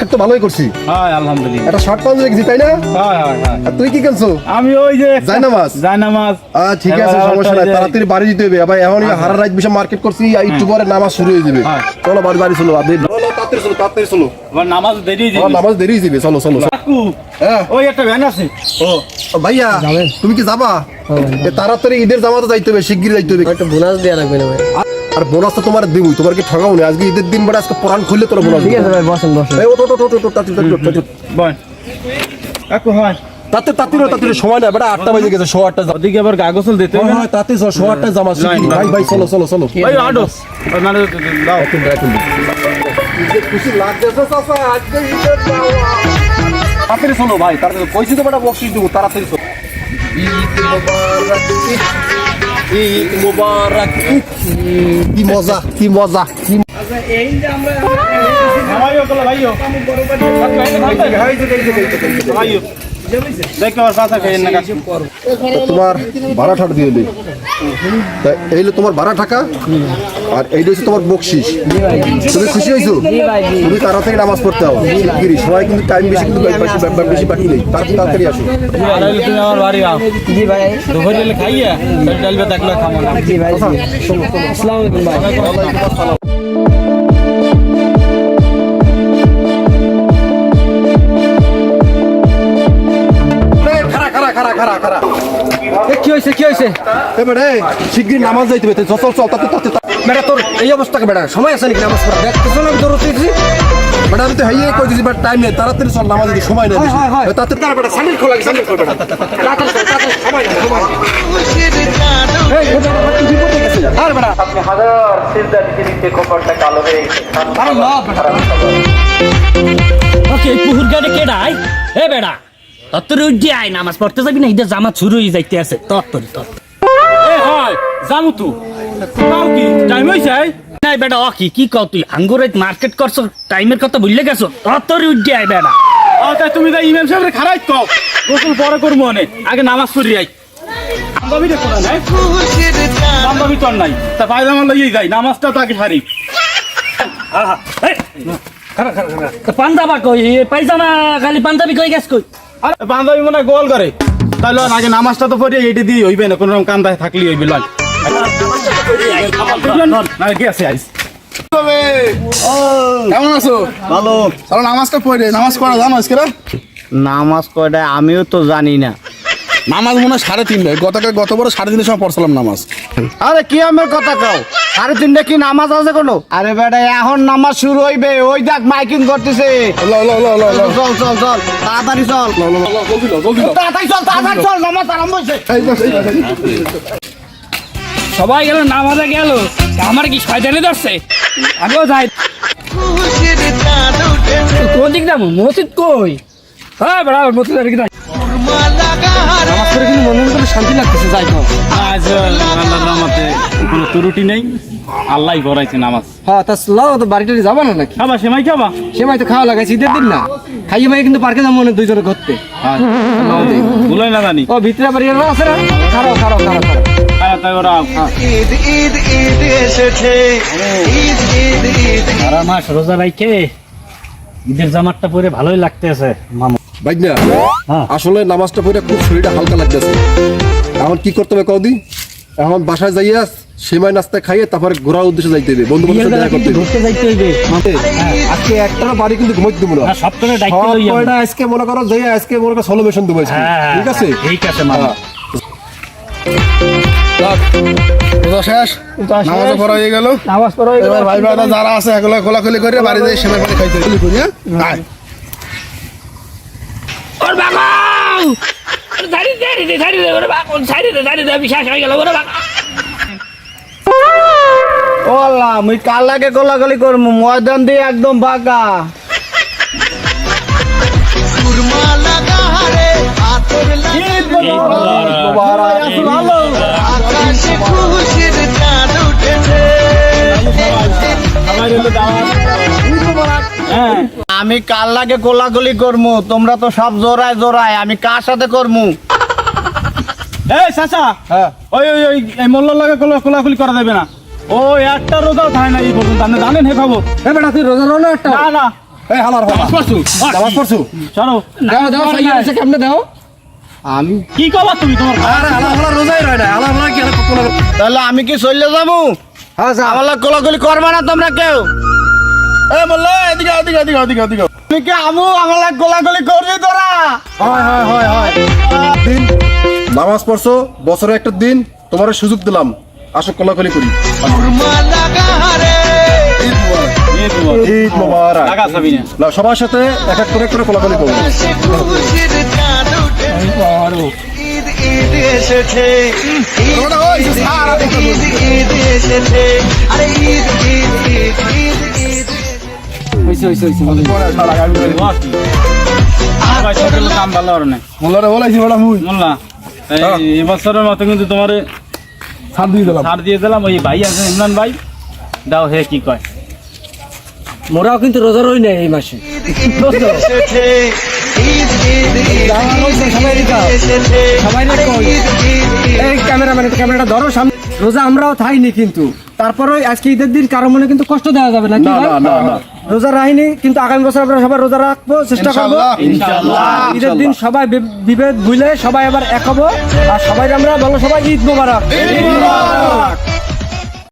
Market তো ভালোই করছি। হ্যাঁ আলহামদুলিল্লাহ। একটা শার্ট পাঞ্জাবি দেখছি তাই না? হ্যাঁ হ্যাঁ হ্যাঁ। আর তুই কি কিনছো? আমি ওই যে জায়নামাজ। জায়নামাজ। ঠিক আছে, সমস্যা নাই, তাড়াতাড়ি বাড়ি যেতে হবে। আবার এখন হারা রাত বিশাল মার্কেট করছি, একটু পরে নামাজ শুরু হয়ে যাবে। চলো বাড়ি বাড়ি চলো, তাড়াতাড়ি চলো, তাড়াতাড়ি চলো। আবার নামাজ দেরি হয়ে যাবে। নামাজ দেরি হয়ে যাবে, চলো চলো। কাকু, হ্যাঁ ওই একটা ভ্যান আছে। ও ভাইয়া, তুমি কি যাবা? তাড়াতাড়ি ঈদের জামাতে যাইতে হবে, শিগগির যাইতে হবে। একটা বোনাস দেওয়া লাগবে না ভাই। আর বোনাস তো তোমার দিবই, তোমার কি ঠকাও না? আজকে ঈদের দিন বড়, আজকে পরান খুললে তোরা বোনাস। ঠিক আছে ভাই, বসেন বসেন। এই ওটো ওটো ওটো তাড়াতাড়ি বল কাকু। হয় তাড়াতাড়ি সময় না, বেটা 8টা বাজে গেছে, 8:15 ওদিকে আবার কাগজল দিতে হবে না? হ্যাঁ তাড়াতাড়ি 8:15 জামা শিগগির। ভাই ভাই চলো চলো চলো। ভাই আডো মানে দাও। খুশি লাগতেছে চাচা, আজকে ঈদের যাওয়া। তাড়াতাড়ি চলো ভাই, তাড়াতাড়ি কইছি তো বেটা বকশিশ দেবো, তাড়াতাড়ি চলো। ঈদ মুবারক, কি মজা কি মজা। ভাইও কলা ভাইও ভাইও দেখো আর সাথে খাইন না কাকু। তোমার ভাড়া টাকা দিয়ে দিই। এই হলো তোমার ভাড়া টাকা, আর এইটা হচ্ছে তোমার বকশিস। তুমি খুশি হয়েছো? তুমি তাড়াতাড়ি নামাজ পড়তে হবে, শিগগিরই। সবাই কিন্তু টাইম বেশি, কিন্তু বেশি বাকি নেই, তাড়াতাড়ি আসো। আর হইলে তুমি আমার বাড়ি আও। জি ভাই। দুপুরে এলে খাইয়া ডাল ভাত একলা খাবো না। জি ভাই। আসসালামু আলাইকুম ভাই। ওয়ালাইকুম আসসালাম। কি হইছে কি হইছে? শিগগির নামাজ যাইতে হবে, চল চল চল তাতে। বেটা তোর এই অবস্থা বেটা, সময় আছে নাকি নামাজ পড়া? দেখতেছ না দৌড় দিতেছি। বেটা আমি তো হাইয়ে কই দিছি, বাট টাইম নেই, তাড়াতাড়ি চল, নামাজ দিতে সময় নেই বেশি। তাতে তার বেটা স্যান্ডেল খোলা, স্যান্ডেল খোল বেটা, তাড়াতাড়ি চল, তাড়াতাড়ি, সময় নেই, সময় নেই। এই বেটা তুই বিপদে গেছিস। আর বেটা আপনি হাজার সিজদা দিতে দিতে কপালটা কালো হয়ে গেছে। আরে না বেটা। ওকে পুহুর গাড়ি কেডাই এ বেড়া তত্তর উঠে আয়, নামাজ পড়তে যাবি না? ঈদের জামা শুরু হয়ে যাইতে আছে। তত্তরি এ হয় জামু তু তাও কি টাইম হইছে? নাই বেটা, ও কি কও তুই? আঙ্গুরে মার্কেট করছো, টাইমের কথা ভুলে গেছো? তত্তরি উঠে আয় বেড়া। আচ্ছা তুমি তাই ইমাম সাহেবের খারাই কও, গোসল পরে করবো অনেক, আগে নামাজ পড়ি আই। বান্ধবী দেখো না, নাই বান্ধবী তোর নাই, তা পায়জামা লইয়ে যাই, নামাজটা তো আগে সারি। পাঞ্জাবা কই? পায়জামা খালি পাঞ্জাবি কই গেছ কই? আরে বান্ধবী মনে হয় গোল করে, তাহলে আগে নামাজটা তো পড়ি, এইটা দিয়ে হইবে না, কোনো রকম কান্দায় থাকলি হইবে লয়। না কি আছে আইস? কেমন আছো? ভালো। চলো নামাজটা পড়ে, নামাজ পড়া জানো আজকে? নামাজ কয়টা আমিও তো জানি না। নামাজ মনে হয় 3:30 ভাই, গতবার 3:30 সময় পড়ছিলাম নামাজ। আরে কি আমার কথা কও, 3:30 কি নামাজ আছে কোনো? আরে বেটা এখন নামাজ শুরু হইবে, ওই দেখ মাইকিং করতেছে। চল চল চল তাড়াতাড়ি চল, তাড়াতাড়ি চল, তাড়াতাড়ি চল, নামাজ আরম্ভ হইছে। সবাই গেল, নামাজে গেল, আমার কি শয়তানি ধরছে? আমিও যাই। কোন দিক যাবো? মসজিদ কই? হ্যাঁ বেড়া, মসজিদ আর কি যাই। নামাজ পড়ে কিন্তু মনে মনে শান্তি লাগতেছে, যাই তো। আজ আল্লাহর রহমতে কোনো ত্রুটি নেই, আল্লাহই করাইছে নামাজ। হ্যাঁ তা লাও, তো বাড়িটা যাবা না নাকি? খাবা সেমাই খাবা? সেমাই তো খাওয়া লাগাইছি, ঈদের দিন না। খাইয়ে ভাই কিন্তু পার্কে যাবো মনে হয় দুইজনে ঘুরতে। ভুলাই না জানি। ও ভিতরে বাড়ি আছে না? খারাপ খারাপ খারাপ খারাপ। তাই ওরা ঈদ ঈদ ঈদ এসেছে, ঈদ ঈদ ঈদ। সারা মাস রোজা রাইখে ঈদের জামাটা পরে ভালোই লাগতেছে মামু। ভাই না, হ্যাঁ। আসলে নামাজটা পড়ে খুব শরীরটা হালকা লাগতেছে। এখন কি করতে হবে কদি? এখন বাসায় যাইয়া সেমাই নাস্তা খাইয়ে তারপরে ঘোরার উদ্দেশ্যে যাইতে হবে, বন্ধু বান্ধবের সাথে দেখা করতে হবে। ঘুরতে যাইতে হইবে। আজকে একটারও বাড়ি কিন্তু ঘুমাইতে দেবো না। না, সপ্তাহে দায়িত্ব সব লইয়া। কয়টা আজকে মনে করো যাই, আজকে মনে করো সলিউশন দেবো আজকে। হ্যাঁ, ঠিক আছে ঠিক আছে মামা। রোজা শেষ, নামাজ পড়া হয়ে গেল। নামাজ পড়ো। এবার ভাই ভাইরা যারা আছে এগুলো খোলাখুলি করে বাড়ি যাই সেমাই পানি খাইতে করি। হ্যাঁ ওর বাবা দাঁড়ি দাঁড়ি দাঁড়ি ওরে বাবা সাইডে দাঁড়ি বিশ্বাস হয়ে গেল ওরে বাবা। ও আল্লাহ, মুই কাল লাগে গোলাগুলি করমু, ময়দান দিয়ে একদম বাঁকা। সুরমা লাগা রে আতর লাগা, আকাশে খুশির চাঁদ উঠেছে। আমি কাল লাগে গোলাগুলি করমু, তোমরা তো সব জোড়ায় জোড়ায়, আমি কার সাথে করমু? এই চাচা, ওই ওই ওই এই মোল্লার লাগে কোলাকুলি করা যাবে না। ও একটা রোজাও খায় না এই পর্যন্ত, আপনি জানেন হে খবর? এ বেটা তুই রোজা রো না একটা? না না, এই হালার হালা নামাজ পড়ছো চলো দাও দাও সাইয়া এসে কেমনে দাও আমি কি কবা তুমি তোমার আরে হালা হালা রোজাই রয় না হালা হালা কি হালা কোলা তাহলে আমি কি চলে যাবো হ্যাঁ যা আমার লাগে কোলাকুলি করবে না তোমরা কেউ এ মোল্লা এদিকে এদিকে এদিকে এদিকে এদিকে তুমি কি আমু আমার লাগে কোলাকুলি করবি তোরা হয় দিন নামাজ পড়ছো বছরে একটা দিন তোমার সুযোগ দিলাম আসো কোলাকুলি করি সুরমা লাগা রে ঈদ মোবারক না সবার সাথে এক এক করে কোলাকুলি করবো সে খুশির চাঁদ উঠে ঈদ ঈদ এসেছে ঈদ ঈদ ঈদ এসেছে আরে ঈদ ঈদ ঈদ ঈদ ঈদ কাম ভালো আর না মোল্লা রে বলাইছি বলা মুই মোল্লা এই বছরের মতো কিন্তু তোমার ছাড় দিয়ে দিলাম ছাড় দিয়ে দিলাম ওই ভাই আছে ইমরান ভাই দাও হে কি কয় মোরাও কিন্তু রোজা রই নাই এই মাসে এসেছে ঈদ ঈদ ঈদ সবাই এসেছে সবাই আরে ঈদ ঈদ ঈদ এই ক্যামেরাটা ধরো সামনে রোজা আমরাও থাইনি কিন্তু তারপরে আজকে ঈদের দিন কারো মনে কিন্তু কষ্ট দেওয়া যাবে না কি ভাই? রোজা রাখিনি কিন্তু আগামী বছর আমরা সবাই রোজা রাখবো চেষ্টা করবো ইনশাআল্লাহ ঈদের দিন সবাই বিভেদ ভুলে সবাই আবার এক হবো আর সবাই আমরা বলো সবাই ঈদ মোবারক